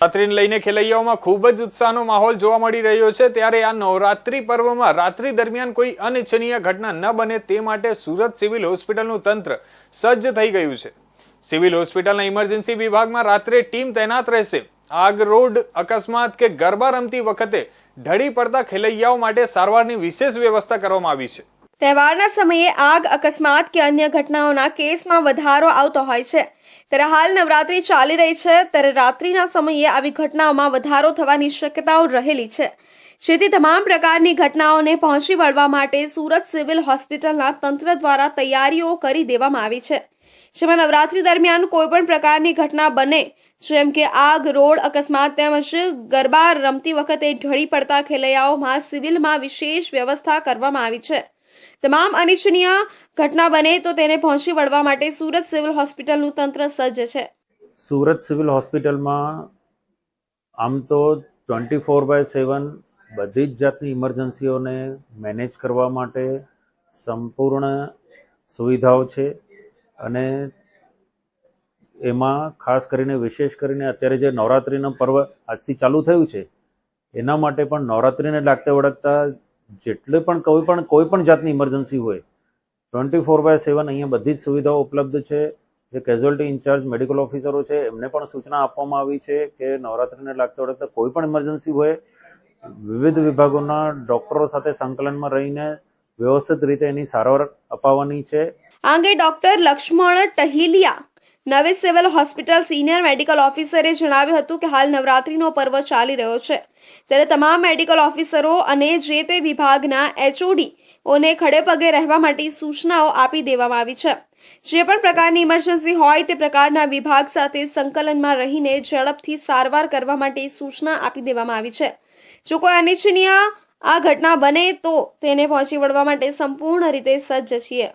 રાત્રિને લઈને ખેલૈયાઓમાં ખૂબ જ ઉત્સાહનો માહોલ જોવા મળી રહ્યો છે। ત્યારે આ નવરાત્રી પર્વમાં રાત્રિ દરમિયાન કોઈ અનિચ્છનીય ઘટના ન બને તે માટે સુરત સિવિલ હોસ્પિટલનું તંત્ર સજ્જ થઈ ગયું છે। સિવિલ હોસ્પિટલના ઇમરજન્સી વિભાગમાં રાત્રે ટીમ તૈનાત રહેશે। આગ રોડ અકસ્માત કે ગરબા રમતી વખતે ઢળી પડતા ખેલૈયાઓ માટે સારવારની વિશેષ વ્યવસ્થા કરવામાં આવી છે। તહેવારના સમયે આગ અકસ્માત કે અન્ય ઘટનાઓના કેસમાં વધારો આવતો હોય છે। ત્યારે હાલ નવરાત્રી ચાલી રહી છે, ત્યારે રાત્રિના સમયે આવી ઘટનાઓમાં વધારો થવાની શક્યતાઓ રહેલી છે, જેથી તમામ પ્રકારની ઘટનાઓને પહોંચી વળવા માટે સુરત સિવિલ હોસ્પિટલના તંત્ર દ્વારા તૈયારીઓ કરી દેવામાં આવી છે। જેમાં નવરાત્રી દરમિયાન કોઈપણ પ્રકારની ઘટના બને, જેમ કે આગ, રોડ અકસ્માત તેમજ ગરબા રમતી વખતે ઢળી પડતા ખેલૈયાઓમાં સિવિલમાં વિશેષ વ્યવસ્થા કરવામાં આવી છે। તમામ અનિચ્છનીય ઘટના બને તો તેને પહોંચી વળવા માટે સુરત સિવિલ હોસ્પિટલનું તંત્ર સજ્જ છે। સુરત સિવિલ હોસ્પિટલમાં આમ તો 24/7 બધી જ જાતની ઇમરજન્સીઓને મેનેજ કરવા માટે સંપૂર્ણ સુવિધાઓ છે અને એમાં ખાસ કરીને વિશેષ કરીને અત્યારે જે નવરાત્રિનું પર્વ આજથી ચાલુ થયું છે એના માટે પણ નવરાત્રિને લાગતા વળગતા જેટલે પણ કોઈ પણ જાતની ઇમરજન્સી હોય 24/7 અહીંયા બધી જ સુવિધાઓ ઉપલબ્ધ છે। જે કેઝ્યુઅલ્ટી ઇન્ચાર્જ મેડિકલ ઓફિસરો છે એમને પણ સૂચના આપવામાં આવી છે કે નવરાત્રિને લાગતા વળગતા કોઈ પણ ઇમરજન્સી હોય વિવિધ વિભાગોના ડોક્ટરો સાથે સંકલનમાં રહીને વ્યવસ્થિત રીતે એની સારવાર અપાવવાની છે। આ અંગે ડોક્ટર લક્ષ્મણ ટહિલિયા, નવી સિવિલ હોસ્પિટલ સિનિયર મેડિકલ ઓફિસરે જણાવ્યું હતું કે હાલ નવરાત્રીનો પર્વ ચાલી રહ્યો છે, ત્યારે તમામ મેડિકલ ઓફિસરો અને જે તે વિભાગના HODઓને ખડે પગે રહેવા માટે સૂચનાઓ આપી દેવામાં આવી છે। જે પણ પ્રકારની ઇમરજન્સી હોય તે પ્રકારના વિભાગ સાથે સંકલનમાં રહીને ઝડપથી સારવાર કરવા માટે સૂચના આપી દેવામાં આવી છે। જો કોઈ અનિચ્છનીય આ ઘટના બને તો તેને પહોંચી વળવા માટે સંપૂર્ણ રીતે સજ્જ છીએ।